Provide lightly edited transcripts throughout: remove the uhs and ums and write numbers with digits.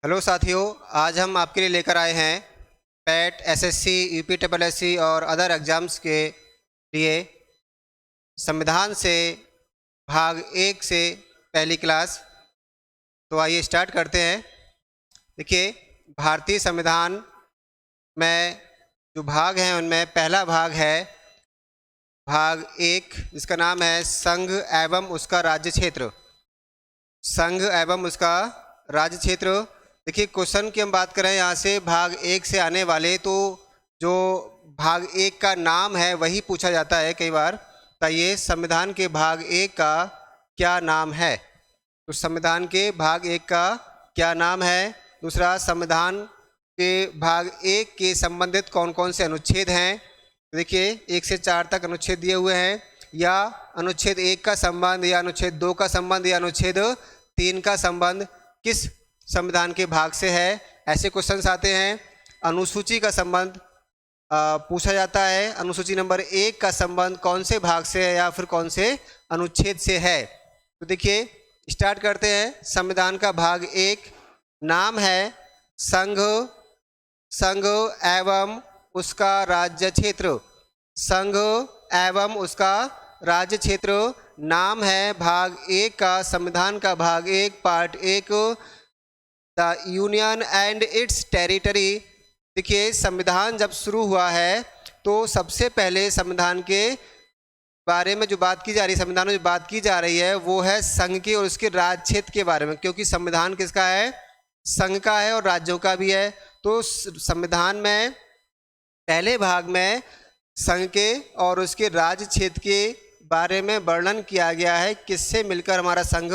Hello साथियों, आज हम आपके लिए लेकर आए हैं PAT, SSC, UP triple SC और अदर एग्ज़ाम्स के लिए संविधान से भाग 1 से पहली क्लास। तो आइए स्टार्ट करते हैं। देखिए, भारतीय संविधान में जो भाग हैं उनमें पहला भाग है भाग 1, जिसका नाम है संघ एवं उसका राज्य क्षेत्र। संघ एवं उसका राज्य क्षेत्र। देखिए, क्वेश्चन की हम बात करें यहाँ से भाग 1 से आने वाले, तो जो भाग 1 का नाम है वही पूछा जाता है कई बार। बताइए, संविधान के भाग 1 का क्या नाम है? तो संविधान के भाग 1 का क्या नाम है? दूसरा, संविधान के भाग 1 के संबंधित कौन कौन से अनुच्छेद हैं? तो देखिए, 1 से 4 तक अनुच्छेद दिए हुए हैं। या अनुच्छेद 1 का संबंध, या अनुच्छेद 2 का संबंध, या अनुच्छेद 3 का संबंध किस संविधान के भाग से है? ऐसे क्वेश्चंस आते हैं। अनुसूची का संबंध पूछा जाता है। अनुसूची नंबर 1 का संबंध कौन से भाग से है या फिर कौन से अनुच्छेद से है? तो देखिए, स्टार्ट करते हैं। संविधान का भाग 1 नाम है संघ एवं उसका राज्य क्षेत्र। संघ एवं उसका राज्य क्षेत्र नाम है भाग 1 का। संविधान का भाग 1 part 1, the union and it's territory. देखिए, संविधान जब शुरू हुआ है तो सबसे पहले संविधान के बारे में जो बात की जा रही है, संविधान में जो बात की जा रही है वो है संघ के और उसके राज्य क्षेत्र के बारे में, क्योंकि संविधान किसका है? संघ का है और राज्यों का भी है। तो संविधान में पहले भाग में संघ के और उसके राज्य क्षेत्र के बारे में वर्णन किया गया है, किससे मिलकर हमारा संघ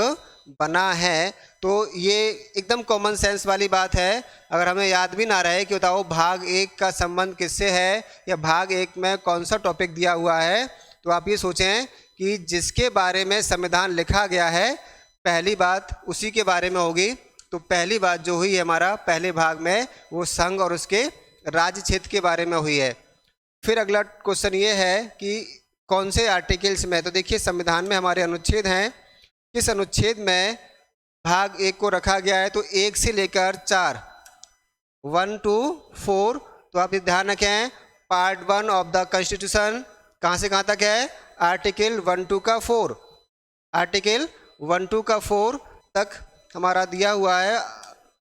बना है। तो ये एकदम कॉमन सेंस वाली बात है। अगर हमें याद भी ना रहे कि बताओ भाग 1 का संबंध किससे है या भाग 1 में कौन सा टॉपिक दिया हुआ है, तो आप ये सोचें कि जिसके बारे में संविधान लिखा गया है पहली बात उसी के बारे में होगी। तो पहली बात जो हुई है हमारा पहले भाग में, वो संघ और उसके राज्य क्षेत्र के बारे में हुई है। फिर अगला क्वेश्चन ये है कि कौन से आर्टिकल्स में। तो देखिए, संविधान में हमारे अनुच्छेद हैं। किस अनुच्छेद में भाग 1 को रखा गया है? तो 1 से लेकर 4, 1 to 4। तो आप ध्यान रखें, पार्ट 1 ऑफ द कॉन्स्टिट्यूशन कहाँ से कहाँ तक है? आर्टिकल 1 2 का 4। आर्टिकल 1 2 का 4 तक हमारा दिया हुआ है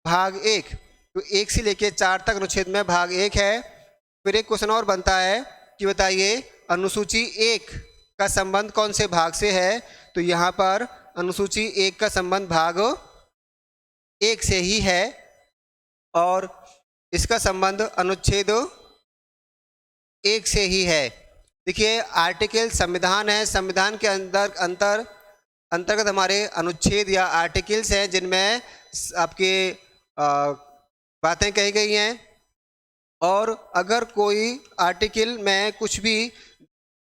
भाग 1। तो 1 से लेकर 4 तक अनुच्छेद में भाग 1 है। फिर एक क्वेश्चन और बनता है कि बताइए, अनुसूची 1 का संबंध कौन से भाग से है? तो यहाँ पर अनुसूची 1 का संबंध भाग 1 से ही है और इसका संबंध अनुच्छेद 1 से ही है। देखिए, आर्टिकल संविधान है। संविधान के अंतर्गत हमारे अनुच्छेद या आर्टिकल्स हैं जिनमें आपके बातें कही गई हैं। और अगर कोई आर्टिकल में कुछ भी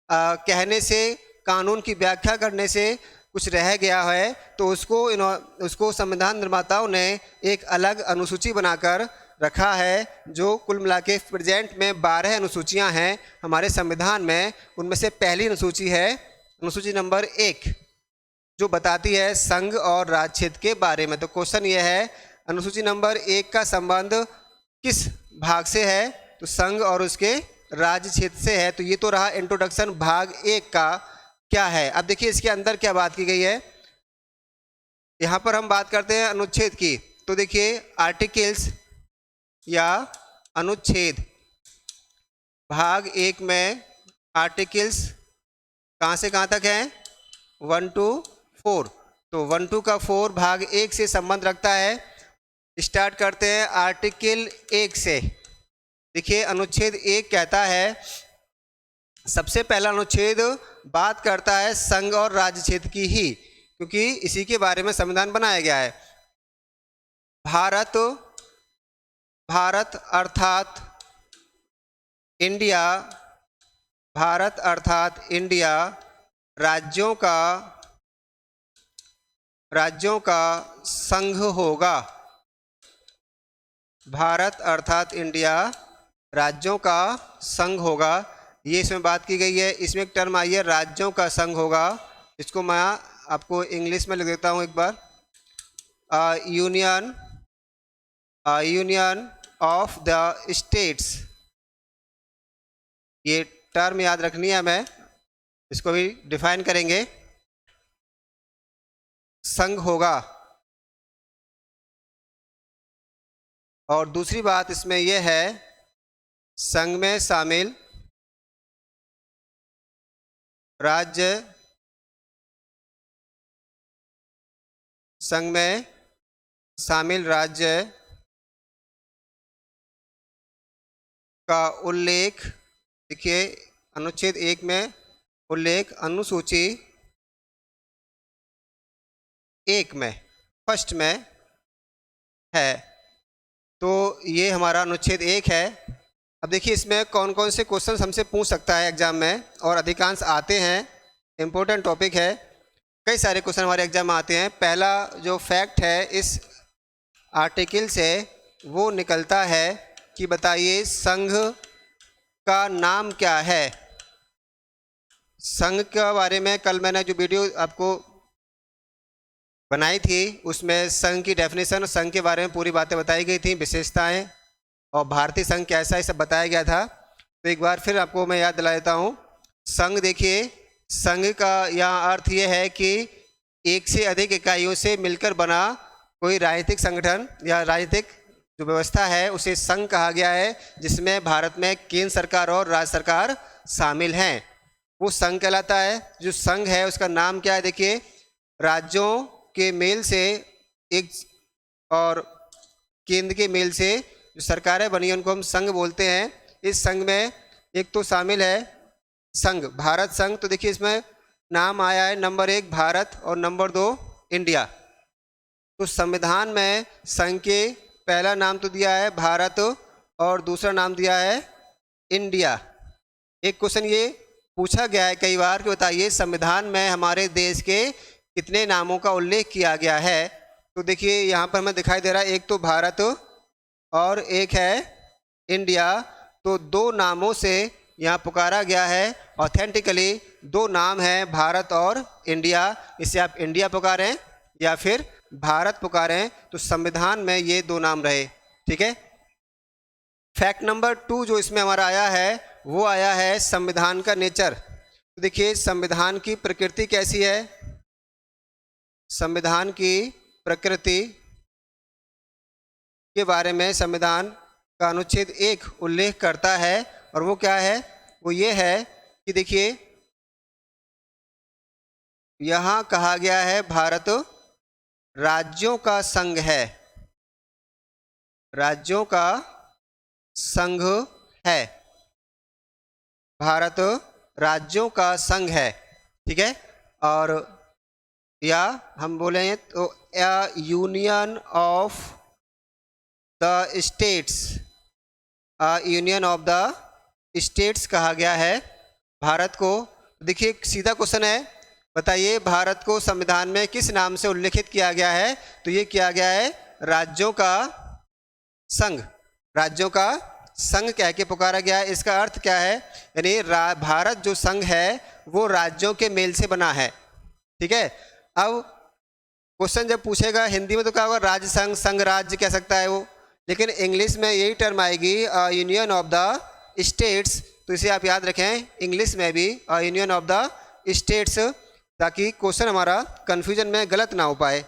कहने से, कानून की व्याख्या करने से कुछ रह गया है, तो उसको संविधान निर्माताओं ने एक अलग अनुसूची बनाकर रखा है, जो कुल मिला के प्रेजेंट में 12 अनुसूचियां हैं हमारे संविधान में। उनमें से पहली अनुसूची है अनुसूची नंबर 1, जो बताती है संघ और राज्य क्षेत्र के बारे में। तो क्वेश्चन ये है, अनुसूची नंबर 1 का संबंध किस भाग से है? तो संघ और उसके राज्य क्षेत्र से है। तो ये तो रहा इंट्रोडक्शन भाग 1 का क्या है। अब देखिए, इसके अंदर क्या बात की गई है। यहाँ पर हम बात करते हैं अनुच्छेद की। तो देखिए, आर्टिकल्स या अनुच्छेद भाग 1 में आर्टिकल्स कहाँ से कहाँ तक हैं? 1 to 4। तो 1 to का 4 भाग 1 से संबंध रखता है। स्टार्ट करते हैं आर्टिकल 1 से। देखिए, अनुच्छेद 1 कहता है, सबसे पहला अनुच्छेद बात करता है संघ और राज्य क्षेत्र की ही, क्योंकि इसी के बारे में संविधान बनाया गया है। भारत अर्थात इंडिया, भारत अर्थात इंडिया राज्यों का संघ होगा। भारत अर्थात इंडिया राज्यों का संघ होगा। ये इसमें बात की गई है। इसमें एक टर्म आई है, राज्यों का संघ होगा। इसको मैं आपको इंग्लिश में लिख देता हूँ एक बार। Union union of the states, ये टर्म याद रखनी है, हमें इसको भी डिफाइन करेंगे। संघ होगा। और दूसरी बात इसमें यह है, संघ में शामिल राज्य, संघ में शामिल राज्य का उल्लेख, देखिए अनुच्छेद 1 में उल्लेख अनुसूची 1 में फर्स्ट में है। तो ये हमारा अनुच्छेद 1 है। अब देखिए इसमें कौन कौन से क्वेश्चन हमसे पूछ सकता है एग्जाम में, और अधिकांश आते हैं, इम्पोर्टेंट टॉपिक है, कई सारे क्वेश्चन हमारे एग्जाम में आते हैं। पहला जो फैक्ट है इस आर्टिकल से वो निकलता है कि बताइए संघ का नाम क्या है। संघ के बारे में कल मैंने जो वीडियो आपको बनाई थी उसमें संघ की डेफिनेशन और संघ के बारे में पूरी बातें बताई गई थी, विशेषताएं और भारतीय संघ कैसा, ये सब बताया गया था। तो एक बार फिर आपको मैं याद दिला देता हूँ। संघ, देखिए संघ का यहाँ अर्थ ये है कि एक से अधिक इकाइयों से मिलकर बना कोई राजनीतिक संगठन या राजनीतिक जो व्यवस्था है उसे संघ कहा गया है, जिसमें भारत में केंद्र सरकार और राज्य सरकार शामिल हैं, वो संघ कहलाता है। जो संघ है उसका नाम क्या है, देखिए राज्यों के मेल से एक और केंद्र के मेल से जो सरकारें बनी उनको हम संघ बोलते हैं। इस संघ में एक तो शामिल है संघ, भारत संघ, तो देखिए इसमें नाम आया है नंबर 1 भारत और नंबर 2 इंडिया। तो संविधान में संघ के पहला नाम तो दिया है भारत और दूसरा नाम दिया है इंडिया। एक क्वेश्चन ये पूछा गया है कई बार कि बताइए संविधान में हमारे देश के कितने नामों का उल्लेख किया गया है। तो देखिए यहाँ पर हमें दिखाई दे रहा है एक तो भारत और एक है इंडिया। तो दो नामों से यहाँ पुकारा गया है, ऑथेंटिकली दो नाम हैं भारत और इंडिया। इसे आप इंडिया पुकारें या फिर भारत पुकारें, तो संविधान में ये दो नाम रहे, ठीक है। फैक्ट नंबर 2 जो इसमें हमारा आया है वो आया है संविधान का नेचर। तो देखिए संविधान की प्रकृति कैसी है। संविधान की प्रकृति के बारे में संविधान का अनुच्छेद 1 उल्लेख करता है, और वो क्या है, वो ये है कि देखिए यहाँ कहा गया है भारत राज्यों का संघ है, राज्यों का संघ है, भारत राज्यों का संघ है, ठीक है। और या हम बोलें तो union of the states, union of the states कहा गया है भारत को। देखिए सीधा क्वेश्चन है, बताइए भारत को संविधान में किस नाम से उल्लेखित किया गया है। तो ये किया गया है राज्यों का संघ, राज्यों का संघ कह के पुकारा गया है। इसका अर्थ क्या है, यानी भारत जो संघ है वो राज्यों के मेल से बना है, ठीक है। अब क्वेश्चन जब पूछेगा हिंदी में तो क्या होगा, राज्य संघ, संघ राज्य कह सकता है वो, लेकिन इंग्लिश में यही टर्म आएगी यूनियन ऑफ द स्टेट्स। तो इसे आप याद रखें इंग्लिश में भी यूनियन ऑफ द स्टेट्स, ताकि क्वेश्चन हमारा कन्फ्यूजन में गलत ना हो पाए,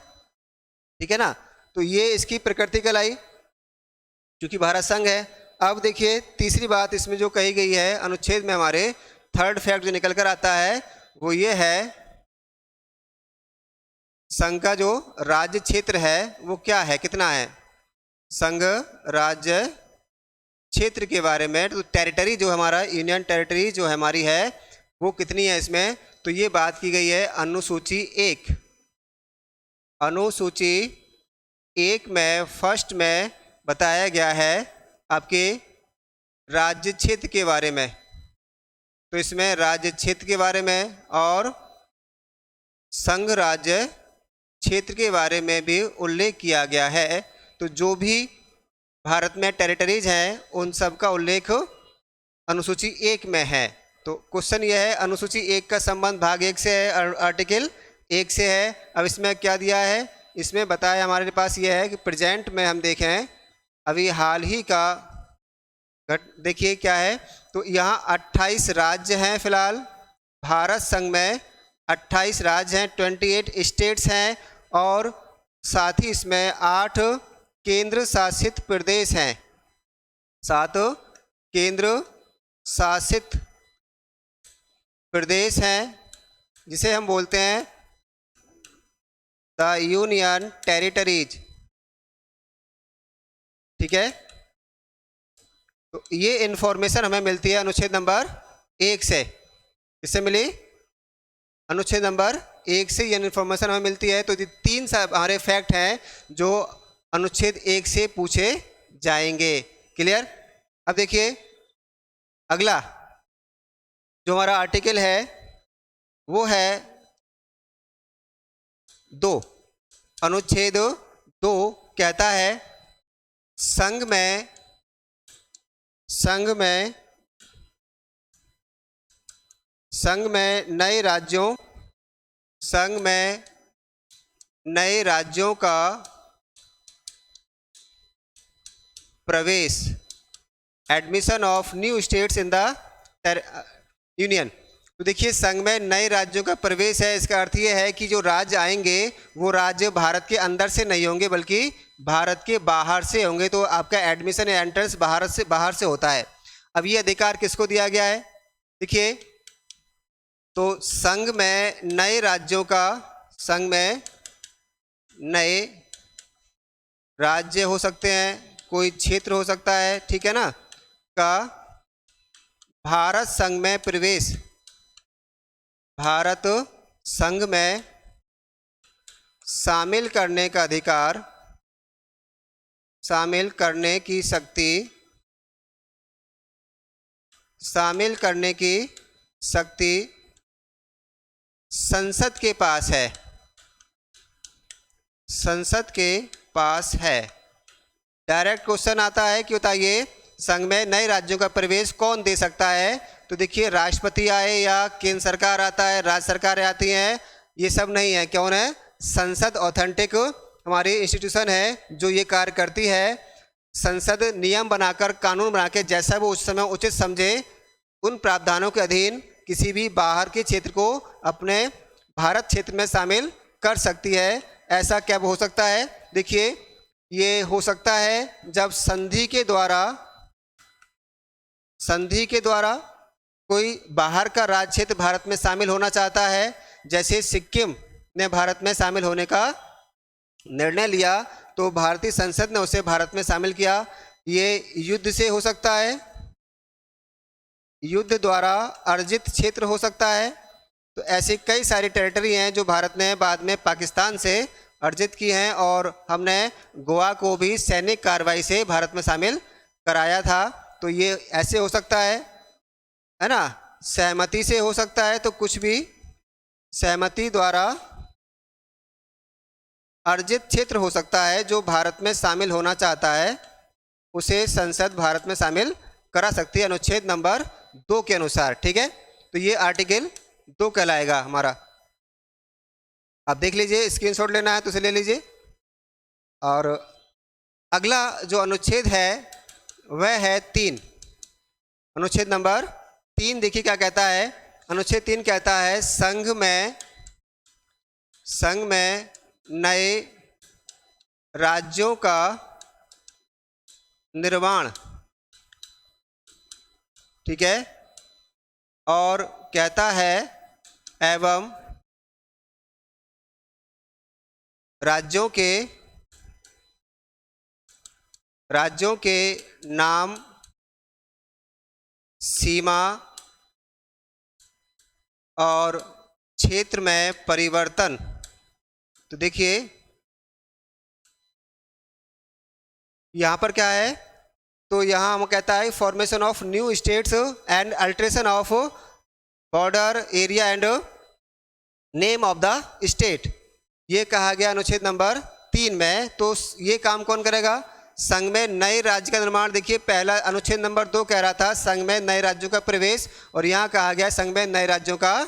ठीक है ना। तो ये इसकी प्रकृति कहलाई क्योंकि भारत संघ है। अब देखिए तीसरी बात इसमें जो कही गई है अनुच्छेद में, हमारे थर्ड फैक्ट जो निकल कर आता है वो ये है, संघ का जो राज्य क्षेत्र है वो क्या है, कितना है। संघ राज्य क्षेत्र के बारे में, तो टेरिटरी जो हमारा यूनियन टेरिटरी जो हमारी है वो कितनी है इसमें, तो ये बात की गई है अनुसूची 1। अनुसूची 1 में फर्स्ट में बताया गया है आपके राज्य क्षेत्र के बारे में। तो इसमें राज्य क्षेत्र के बारे में और संघ राज्य क्षेत्र के बारे में भी उल्लेख किया गया है। तो जो भी भारत में टेरिटरीज हैं उन सब का उल्लेख अनुसूची 1 में है। तो क्वेश्चन यह है अनुसूची 1 का संबंध भाग 1 से है, आर्टिकल 1 से है। अब इसमें क्या दिया है, इसमें बताया हमारे पास यह है कि प्रेजेंट में हम देखें अभी हाल ही का देखिए क्या है, तो यहाँ 28 राज्य हैं फिलहाल। भारत संघ में 28 राज्य हैं, 28 स्टेट्स हैं, और साथ ही इसमें 8 केंद्र शासित प्रदेश हैं, 7 केंद्र शासित प्रदेश हैं, जिसे हम बोलते हैं द यूनियन टेरिटरीज। ठीक है, तो ये इंफॉर्मेशन हमें मिलती है अनुच्छेद नंबर 1 से। किससे मिली? अनुच्छेद नंबर 1 से ये इन्फॉर्मेशन हमें मिलती है। तो ये 3 हमारे फैक्ट हैं जो अनुच्छेद 1 से पूछे जाएंगे। क्लियर? अब देखिए अगला जो हमारा आर्टिकल है वो है 2। अनुच्छेद 2 कहता है संघ में नए राज्यों का प्रवेश, admission of new states in the union. तो देखिए संघ में नए राज्यों का प्रवेश है, इसका अर्थ ये है कि जो राज्य आएंगे वो राज्य भारत के अंदर से नहीं होंगे बल्कि भारत के बाहर से होंगे। तो आपका एडमिशन या एंट्रेंस बाहर से होता है। अब ये अधिकार किसको दिया गया है? देखिए, तो संघ में नए राज्य हो सकते हैं, कोई क्षेत्र हो सकता है, ठीक है ना, का भारत संघ में शामिल करने का अधिकार, शामिल करने की शक्ति संसद के पास है। डायरेक्ट क्वेश्चन आता है कि बताइए संघ में नए राज्यों का प्रवेश कौन दे सकता है? तो देखिए राष्ट्रपति आए या केंद्र सरकार आता है, राज्य सरकार आती हैं, ये सब नहीं है। कौन है? संसद ऑथेंटिक हमारी इंस्टीट्यूशन है जो ये कार्य करती है। संसद नियम बनाकर, कानून बना के जैसा वो उस समय उचित समझे उन प्रावधानों के अधीन किसी भी बाहर के क्षेत्र को अपने भारत क्षेत्र में शामिल कर सकती है। ऐसा क्या हो सकता है? देखिए ये हो सकता है जब संधि के द्वारा कोई बाहर का राज्य क्षेत्र भारत में शामिल होना चाहता है, जैसे सिक्किम ने भारत में शामिल होने का निर्णय लिया तो भारतीय संसद ने उसे भारत में शामिल किया। ये युद्ध से हो सकता है, युद्ध द्वारा अर्जित क्षेत्र हो सकता है। तो ऐसे कई सारी टेरिटरी हैं जो भारत ने बाद में पाकिस्तान से अर्जित की हैं, और हमने गोवा को भी सैनिक कार्रवाई से भारत में शामिल कराया था। तो ये ऐसे हो सकता है ना, सहमति से हो सकता है। तो कुछ भी सहमति द्वारा अर्जित क्षेत्र हो सकता है जो भारत में शामिल होना चाहता है, उसे संसद भारत में शामिल करा सकती है अनुच्छेद नंबर 2 के अनुसार। ठीक है, तो ये आर्टिकल 2 कहलाएगा हमारा। आप देख लीजिए, स्क्रीनशॉट लेना है तो उसे ले लीजिए। और अगला जो अनुच्छेद है वह है 3। अनुच्छेद नंबर 3 देखिए क्या कहता है। अनुच्छेद 3 कहता है संघ में नए राज्यों का निर्माण, ठीक है, और कहता है एवं राज्यों के नाम, सीमा और क्षेत्र में परिवर्तन। तो देखिए यहाँ पर क्या है, तो यहाँ हम कहता है formation of new states and alteration of border area and name of the state, ये कहा गया अनुच्छेद नंबर 3 में। तो ये काम कौन करेगा? संघ में नए राज्य का निर्माण। देखिए पहला अनुच्छेद नंबर 2 कह रहा था संघ में नए राज्यों का प्रवेश, और यहाँ कहा गया संघ में नए राज्यों का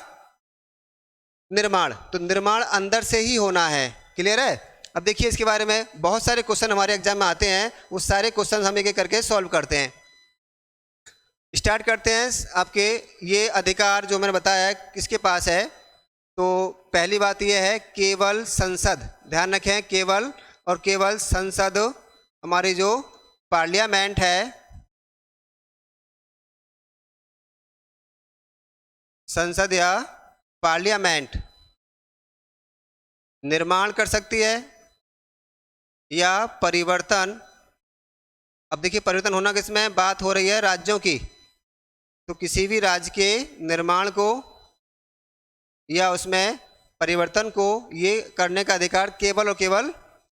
निर्माण। तो निर्माण अंदर से ही होना है, क्लियर है? अब देखिए इसके बारे में बहुत सारे क्वेश्चन हमारे एग्जाम में आते हैं, उस सारे क्वेश्चन हम एक एक करके सॉल्व करते हैं। स्टार्ट करते हैं। आपके ये अधिकार जो मैंने बताया है किसके पास है, तो पहली बात यह है केवल संसद, ध्यान रखें केवल और केवल संसद, हमारी जो पार्लियामेंट है, संसद या पार्लियामेंट निर्माण कर सकती है या परिवर्तन। अब देखिए परिवर्तन होना किसमें बात हो रही है, राज्यों की, तो किसी भी राज्य के निर्माण को या उसमें परिवर्तन को ये करने का अधिकार केवल और केवल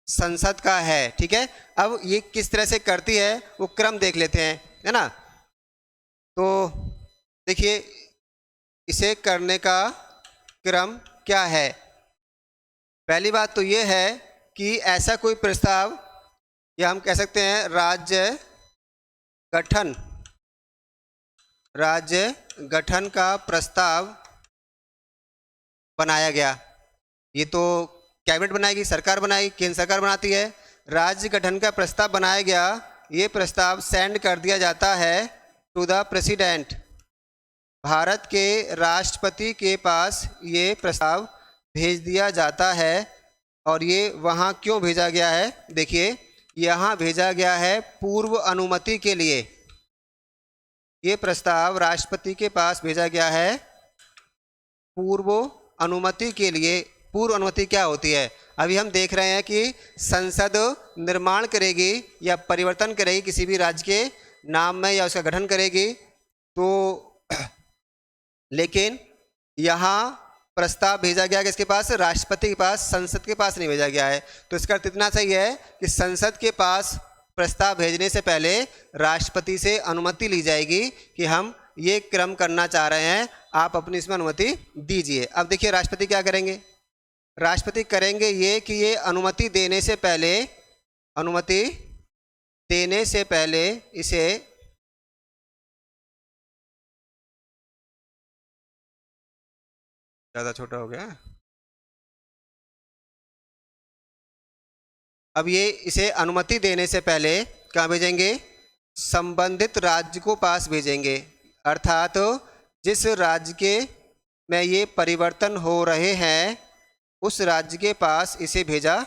संसद का है। ठीक है, अब ये किस तरह से करती है वो क्रम देख लेते हैं, है ना। तो देखिए इसे करने का क्रम क्या है। पहली बात तो ये है कि ऐसा कोई प्रस्ताव, या हम कह सकते हैं राज्य गठन का प्रस्ताव बनाया गया। ये तो कैबिनेट बनाएगी, सरकार बनाएगी, केंद्र सरकार बनाती है। राज्य गठन का प्रस्ताव बनाया गया, ये प्रस्ताव सेंड कर दिया जाता है टू द प्रेसिडेंट, भारत के राष्ट्रपति के पास ये प्रस्ताव भेज दिया जाता है। और ये वहाँ क्यों भेजा गया है, देखिए यहाँ भेजा गया है पूर्व अनुमति के लिए। ये प्रस्ताव राष्ट्रपति के पास भेजा गया है पूर्व अनुमति के लिए। पूर्व अनुमति क्या होती है, अभी हम देख रहे हैं कि संसद निर्माण करेगी या परिवर्तन करेगी किसी भी राज्य के नाम में या उसका गठन करेगी, तो लेकिन यहाँ प्रस्ताव भेजा गया किसके पास, राष्ट्रपति के पास, संसद के पास नहीं भेजा गया है। तो इसका अर्थ इतना सही है कि संसद के पास प्रस्ताव भेजने से पहले राष्ट्रपति से अनुमति ली जाएगी कि हम ये क्रम करना चाह रहे हैं, आप अपनी इसमें अनुमति दीजिए। अब देखिए राष्ट्रपति क्या करेंगे, राष्ट्रपति करेंगे ये कि ये अनुमति देने से पहले इसे ज़्यादा छोटा हो गया। अब ये इसे अनुमति देने से पहले कहाँ भेजेंगे, संबंधित राज्य को पास भेजेंगे। अर्थात जिस राज्य के में ये परिवर्तन हो रहे हैं उस राज्य के पास इसे भेजा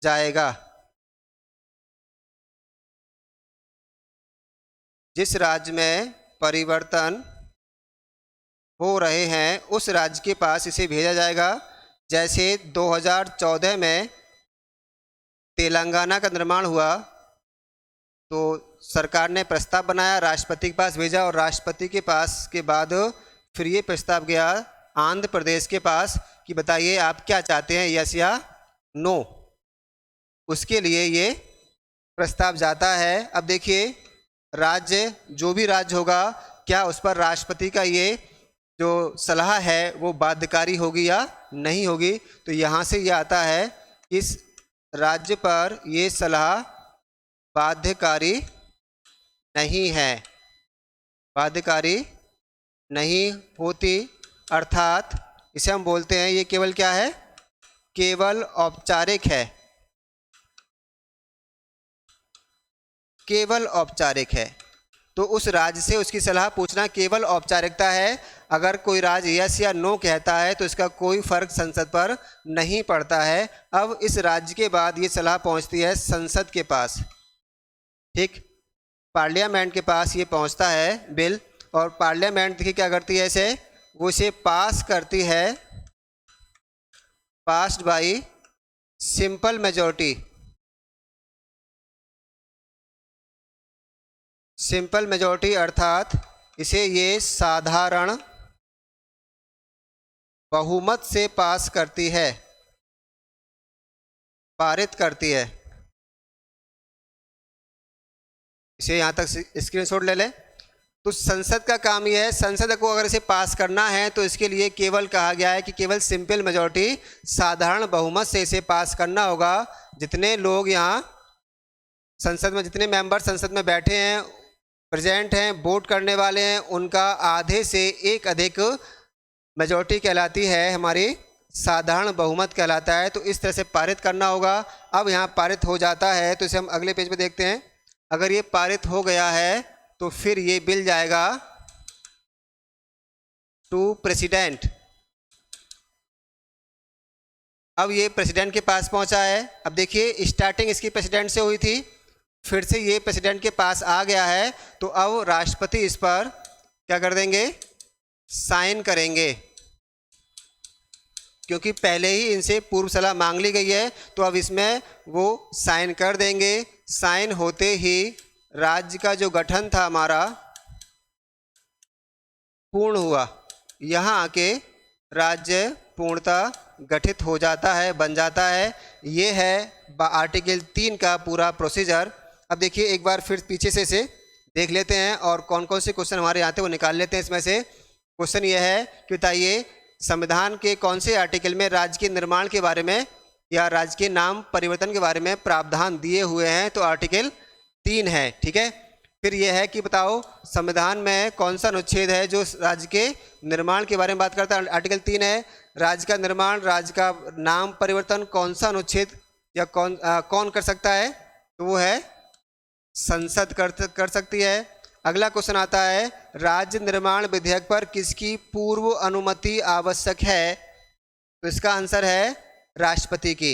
जाएगा। जिस राज्य में परिवर्तन हो रहे हैं उस राज्य के पास इसे भेजा जाएगा। जैसे 2014 में तेलंगाना का निर्माण हुआ तो सरकार ने प्रस्ताव बनाया, राष्ट्रपति के पास भेजा, और राष्ट्रपति के पास के बाद फिर ये प्रस्ताव गया आंध्र प्रदेश के पास कि बताइए आप क्या चाहते हैं, यस या नो। उसके लिए ये प्रस्ताव जाता है। अब देखिए राज्य, जो भी राज्य होगा, क्या उस पर राष्ट्रपति का ये जो सलाह है वो बाध्यकारी होगी या नहीं होगी। तो यहाँ से ये आता है इस राज्य पर ये सलाह बाध्यकारी नहीं है, बाध्यकारी नहीं होती। अर्थात इसे हम बोलते हैं ये केवल क्या है, केवल औपचारिक है, केवल औपचारिक है। तो उस राज्य से उसकी सलाह पूछना केवल औपचारिकता है। अगर कोई राज्य यस या नो कहता है तो इसका कोई फर्क संसद पर नहीं पड़ता है। अब इस राज्य के बाद ये सलाह पहुंचती है संसद के पास, ठीक, पार्लियामेंट के पास ये पहुंचता है बिल, और पार्लियामेंट देखिए क्या करती है, इसे वो इसे पास करती है, passed by simple majority. Simple majority अर्थात इसे ये साधारण बहुमत से पास करती है, पारित करती है। इसे यहाँ तक स्क्रीनशॉट ले लें। तो संसद का काम यह है, संसद को अगर इसे पास करना है तो इसके लिए केवल कहा गया है कि केवल सिंपल मेजॉरिटी, साधारण बहुमत से इसे पास करना होगा। जितने लोग यहाँ संसद में, जितने मेंबर संसद में बैठे हैं, प्रेजेंट हैं, वोट करने वाले हैं, उनका आधे से एक अधिक मेजॉरिटी कहलाती है हमारी साधारण बहुमत कहलाता है। तो इस तरह से पारित करना होगा। अब यहाँ पारित हो जाता है तो इसे हम अगले पेज पे देखते हैं। अगर ये पारित हो गया है तो फिर ये बिल जाएगा टू प्रेसिडेंट। अब ये प्रेसिडेंट के पास पहुंचा है। अब देखिए स्टार्टिंग इसकी प्रेसिडेंट से हुई थी, फिर से ये प्रेसिडेंट के पास आ गया है, तो अब राष्ट्रपति इस पर क्या कर देंगे, साइन करेंगे, क्योंकि पहले ही इनसे पूर्व सलाह मांग ली गई है। तो अब इसमें वो साइन कर देंगे। साइन होते ही राज्य का जो गठन था हमारा पूर्ण हुआ। यहाँ आके राज्य पूर्णतः गठित हो जाता है, बन जाता है। ये है आर्टिकल 3 का पूरा प्रोसीजर। अब देखिए एक बार फिर पीछे से इसे देख लेते हैं और कौन कौन से क्वेश्चन हमारे यहाँ थे वो निकाल लेते हैं। इसमें से क्वेश्चन ये है कि बताइए संविधान के कौन से आर्टिकल में राज्य के निर्माण के बारे में या राज्य के नाम परिवर्तन के बारे में प्रावधान दिए हुए हैं। तो आर्टिकल 3 है। ठीक है। फिर यह है कि बताओ संविधान में कौन सा अनुच्छेद है जो राज्य के निर्माण के बारे में बात करता है। आर्टिकल 3 है। राज्य का निर्माण, राज्य का नाम परिवर्तन कौन सा अनुच्छेद या कौन कर सकता है, तो वो है संसद कर सकती है। अगला क्वेश्चन आता है राज्य निर्माण विधेयक पर किसकी पूर्व अनुमति आवश्यक है, तो इसका आंसर है राष्ट्रपति की।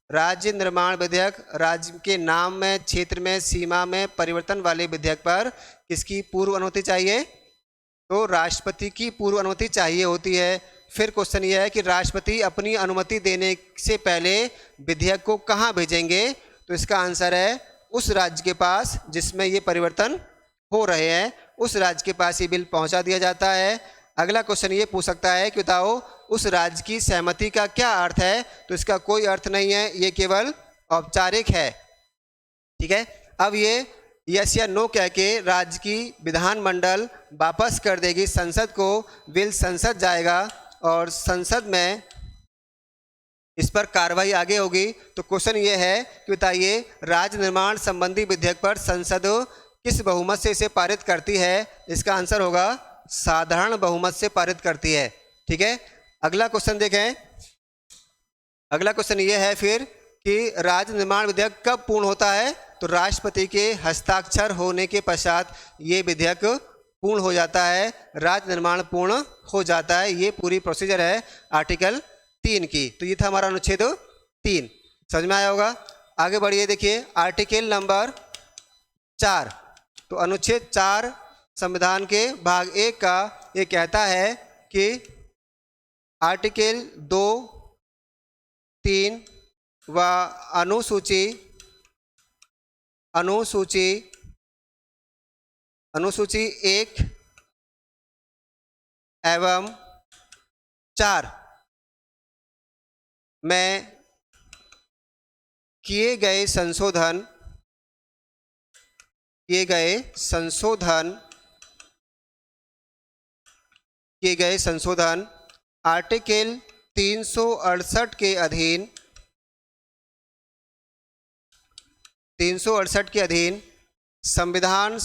राज्य निर्माण विधेयक, राज्य के नाम में, क्षेत्र में, सीमा में परिवर्तन वाले विधेयक पर किसकी पूर्व अनुमति चाहिए, तो राष्ट्रपति की पूर्व अनुमति चाहिए होती है। फिर क्वेश्चन यह है कि राष्ट्रपति अपनी अनुमति देने से पहले विधेयक को कहाँ भेजेंगे, तो इसका आंसर है उस राज्य के पास जिसमें ये परिवर्तन हो रहे हैं, उस राज्य के पास ये बिल पहुंचा दिया जाता है। अगला क्वेश्चन ये पूछ सकता है कि बताओ उस राज्य की सहमति का क्या अर्थ है, तो इसका कोई अर्थ नहीं है, ये केवल औपचारिक है। ठीक है। अब ये यस या नो कह के राज्य की विधानमंडल वापस कर देगी संसद को, बिल संसद जाएगा और संसद में इस पर कार्रवाई आगे होगी। तो क्वेश्चन ये है कि बताइए राज्य निर्माण संबंधी विधेयक पर संसद किस बहुमत से इसे पारित करती है, इसका आंसर होगा साधारण बहुमत से पारित करती है। ठीक है। अगला क्वेश्चन देखें। अगला क्वेश्चन ये है फिर कि राज्य निर्माण विधेयक कब पूर्ण होता है, तो राष्ट्रपति के हस्ताक्षर होने के पश्चात ये विधेयक पूर्ण हो जाता है, राज्य निर्माण पूर्ण हो जाता है। ये पूरी प्रोसीजर है आर्टिकल 3 की। तो ये था हमारा अनुच्छेद 3, समझ में आया होगा। आगे बढ़िए, देखिए आर्टिकल नंबर 4। तो अनुच्छेद 4 संविधान के भाग 1 का ये कहता है कि आर्टिकल 2, 3 व अनुसूची अनुसूची 1 एवं 4 में किए गए संशोधन आर्टिकल 368 के अधीन संविधान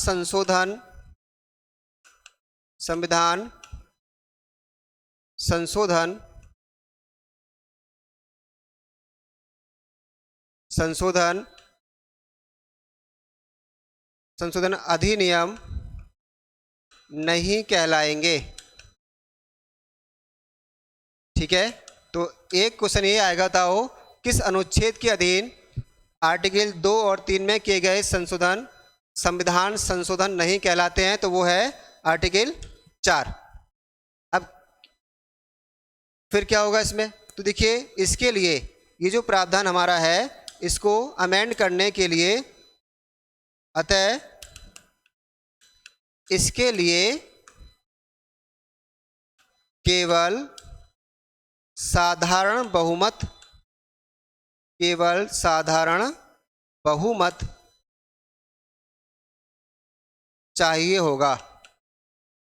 संशोधन अधिनियम नहीं कहलाएंगे। ठीक है। तो एक क्वेश्चन ये आएगा था वो किस अनुच्छेद के अधीन आर्टिकल 2 और 3 में किए गए संशोधन संविधान संशोधन नहीं कहलाते हैं, तो वो है आर्टिकल 4। अब फिर क्या होगा इसमें, तो देखिए इसके लिए ये जो प्रावधान हमारा है इसको अमेंड करने के लिए, अतः इसके लिए केवल साधारण बहुमत चाहिए होगा।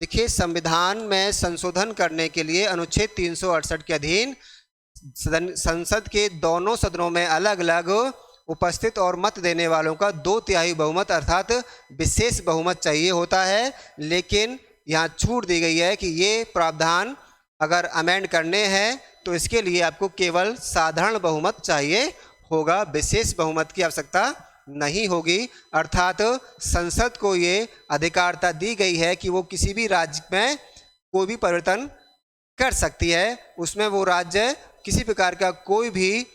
देखिए संविधान में संशोधन करने के लिए अनुच्छेद 368 के अधीन संसद के दोनों सदनों में अलग अलग उपस्थित और मत देने वालों का 2/3 बहुमत अर्थात विशेष बहुमत चाहिए होता है। लेकिन यहाँ छूट दी गई है कि ये प्रावधान अगर अमेंड करने हैं तो इसके लिए आपको केवल साधारण बहुमत चाहिए होगा, विशेष बहुमत की आवश्यकता नहीं होगी। अर्थात संसद को ये अधिकारता दी गई है कि वो किसी भी राज्य में कोई भी परिवर्तन कर सकती है, उसमें वो राज्य किसी प्रकार का कोई भी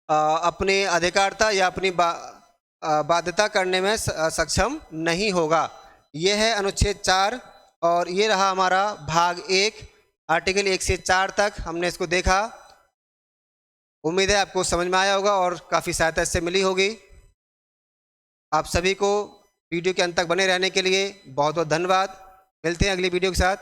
अपने अधिकारता या अपनी बाध्यता करने में सक्षम नहीं होगा। यह है अनुच्छेद 4 और ये रहा हमारा भाग 1, आर्टिकल 1 से 4 तक हमने इसको देखा। उम्मीद है आपको समझ में आया होगा और काफ़ी सहायता इससे मिली होगी। आप सभी को वीडियो के अंत तक बने रहने के लिए बहुत बहुत धन्यवाद। मिलते हैं अगली वीडियो के साथ।